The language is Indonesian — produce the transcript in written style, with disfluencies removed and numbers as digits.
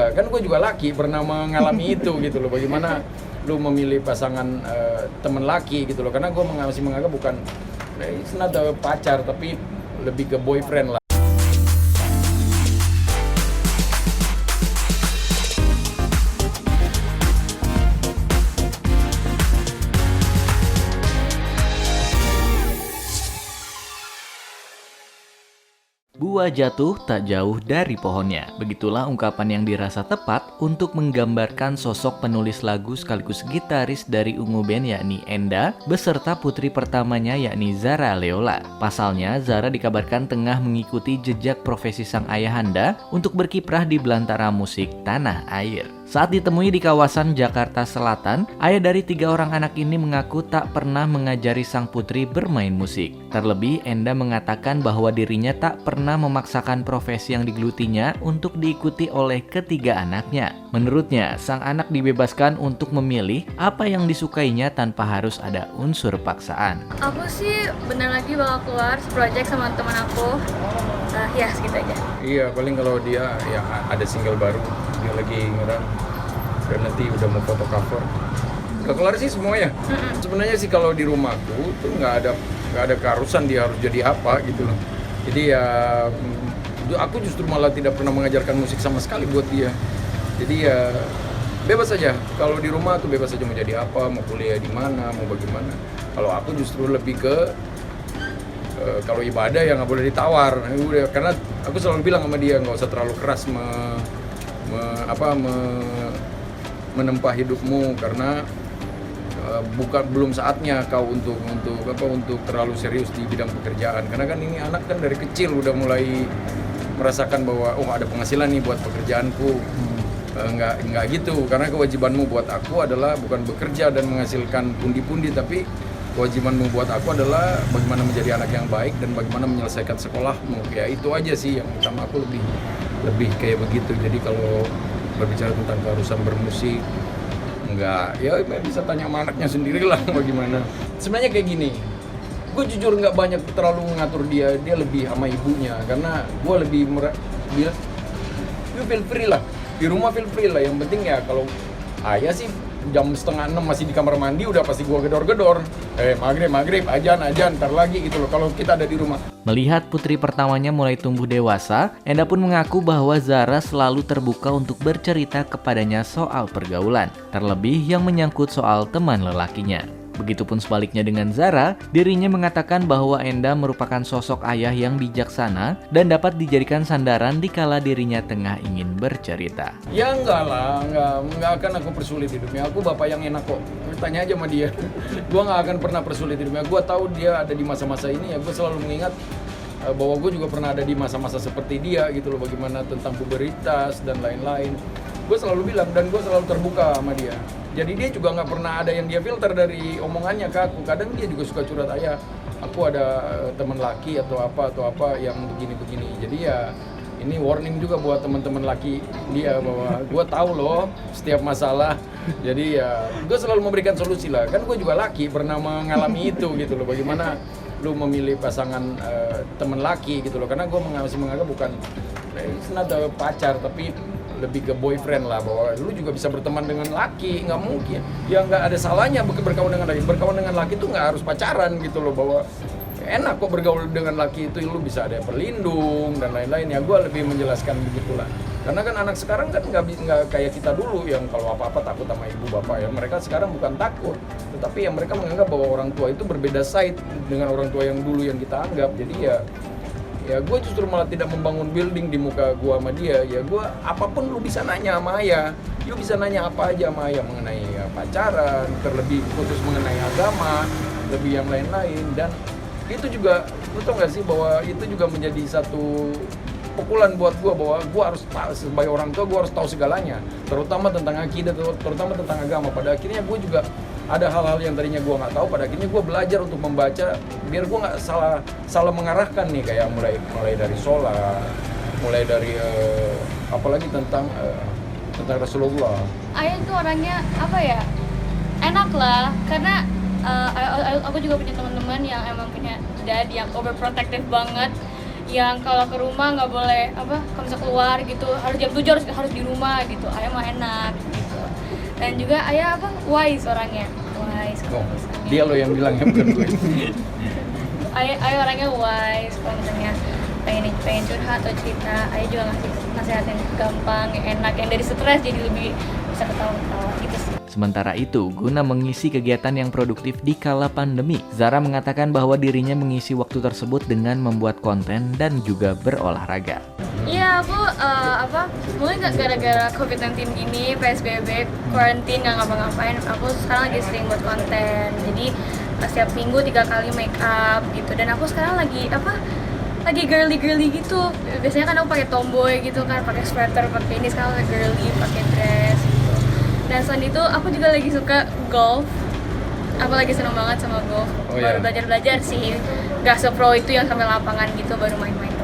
lah, kan gue juga laki, pernah mengalami itu gitu loh. Bagaimana lu memilih pasangan teman laki gitu loh, karena gue masih menganggap bukan it's not a pacar, tapi lebih ke boyfriend lah. Buah jatuh tak jauh dari pohonnya. Begitulah ungkapan yang dirasa tepat untuk menggambarkan sosok penulis lagu sekaligus gitaris dari ungu band yakni Enda beserta putri pertamanya yakni Zara Leola. Pasalnya, Zara dikabarkan tengah mengikuti jejak profesi sang ayahanda untuk berkiprah di belantara musik tanah air. Saat ditemui di kawasan Jakarta Selatan, ayah dari 3 orang anak ini mengaku tak pernah mengajari sang putri bermain musik. Terlebih, Enda mengatakan bahwa dirinya tak pernah memaksakan profesi yang digelutinya untuk diikuti oleh ketiga anaknya. Menurutnya, sang anak dibebaskan untuk memilih apa yang disukainya tanpa harus ada unsur paksaan. Aku sih bentar lagi bakal keluar project sama teman aku. Ya segitu aja. Iya, paling kalau dia ya ada single baru, dia lagi ngerang dan nanti udah mau foto cover. Udah kelar sih semuanya. Sebenarnya sih kalau di rumahku tuh nggak ada keharusan dia harus jadi apa gitu loh. Jadi ya aku justru malah tidak pernah mengajarkan musik sama sekali buat dia. Jadi ya bebas saja. Kalau di rumah tuh bebas saja mau jadi apa, mau kuliah di mana, mau bagaimana. Kalau aku justru lebih ke kalau ibadah ya nggak boleh ditawar. Karena aku selalu bilang sama dia nggak usah terlalu keras menempa hidupmu, karena belum saatnya kau untuk terlalu serius di bidang pekerjaan. Karena kan ini anak kan dari kecil udah mulai merasakan bahwa ada penghasilan nih buat pekerjaanku. Nggak gitu, karena kewajibanmu buat aku adalah bukan bekerja dan menghasilkan pundi-pundi, tapi kewajibanmu buat aku adalah bagaimana menjadi anak yang baik dan bagaimana menyelesaikan sekolahmu. Ya itu aja sih yang utama, aku lebih kayak begitu. Jadi kalau berbicara tentang keharusan bermusik, enggak, ya bisa tanya sama anaknya sendiri lah bagaimana. Sebenarnya kayak gini, gue jujur nggak banyak terlalu mengatur dia lebih sama ibunya, karena gue lebih dia feel free lah, di rumah feel free lah. Yang penting ya kalau ayah sih jam 5:30 masih di kamar mandi udah pasti gua gedor-gedor. Maghrib, ajan, ntar lagi gitu loh kalau kita ada di rumah. Melihat putri pertamanya mulai tumbuh dewasa, Enda pun mengaku bahwa Zara selalu terbuka untuk bercerita kepadanya soal pergaulan, terlebih yang menyangkut soal teman lelakinya. Begitupun sebaliknya dengan Zara, dirinya mengatakan bahwa Enda merupakan sosok ayah yang bijaksana dan dapat dijadikan sandaran dikala dirinya tengah ingin bercerita. Ya enggak lah, enggak akan aku persulit hidupnya. Aku bapak yang enak kok. Tanya aja sama dia. Gua nggak akan pernah persulit hidupnya. Gua tahu dia ada di masa-masa ini, ya gua selalu mengingat bahwa gue juga pernah ada di masa-masa seperti dia gitu loh, bagaimana tentang puberitas dan lain-lain. Gue selalu bilang dan gue selalu terbuka sama dia. Jadi dia juga nggak pernah ada yang dia filter dari omongannya ke aku. Kadang dia juga suka curhat, ayah, aku ada teman laki atau apa yang begini-begini. Jadi ya ini warning juga buat teman-teman laki dia, bahwa gue tahu loh setiap masalah. Jadi ya gue selalu memberikan solusi lah. Kan gue juga laki, pernah mengalami itu gitu loh. Bagaimana lu memilih pasangan teman laki gitu loh. Karena gue masih menganggap bukan it's not a pacar, tapi lebih ke boyfriend lah, bahwa lu juga bisa berteman dengan laki, nggak mungkin. Ya nggak ada salahnya berkawan dengan laki. Berkawan dengan laki itu nggak harus pacaran gitu loh, bahwa enak kok bergaul dengan laki itu, lu bisa ada pelindung dan lain-lain. Ya gue lebih menjelaskan begitulah. Karena kan anak sekarang kan nggak kayak kita dulu yang kalau apa-apa takut sama ibu bapak ya. Mereka sekarang bukan takut, tetapi yang mereka menganggap bahwa orang tua itu berbeda side dengan orang tua yang dulu yang kita anggap. Jadi ya gue justru malah tidak membangun building di muka gue sama dia. Ya gue apapun lu bisa nanya sama ayah, lu bisa nanya apa aja sama ayah mengenai ya, pacaran, terlebih khusus mengenai agama, lebih yang lain-lain. Dan itu juga, lu tau gak sih bahwa itu juga menjadi satu pukulan buat gue, bahwa gue harus sebagai orang tua gue harus tahu segalanya, terutama tentang akidah, terutama tentang agama. Pada akhirnya gue juga ada hal-hal yang tadinya gue nggak tahu, pada akhirnya gue belajar untuk membaca biar gue nggak salah mengarahkan nih, kayak mulai dari sholat, mulai dari apalagi tentang Rasulullah. Ayah tuh orangnya apa ya, enak lah, karena aku juga punya teman-teman yang emang punya dad yang overprotective banget. yang kalau ke rumah nggak boleh kalau bisa keluar gitu, harus jam 7 harus di rumah gitu. Ayah mah enak gitu. Dan juga ayah wise orangnya, wise. Dia lo yang bilang ya, bukan gue. Ayah orangnya wise, kalau misalnya pengen curhat atau cerita, ayah juga ngasih nasihat yang gampang, yang enak, yang dari stres jadi lebih bisa ketawa-ketawa gitu sih. Sementara itu, guna mengisi kegiatan yang produktif di kala pandemi, Zara mengatakan bahwa dirinya mengisi waktu tersebut dengan membuat konten dan juga berolahraga. Iya, aku mungkin gara-gara COVID-19 ini, PSBB, quarantine, nggak ngapa-ngapain, aku sekarang lagi sering buat konten. Jadi setiap minggu 3 kali make up gitu. Dan aku sekarang lagi girly gitu. Biasanya kan aku pakai tomboy gitu kan, pakai sweater, pakai ini, sekarang lagi girly, pakai dress gitu. Dan selain itu aku juga lagi suka golf. Aku lagi seneng banget sama golf. Baru belajar sih. Gak sepro itu yang sampai lapangan gitu, baru main-main.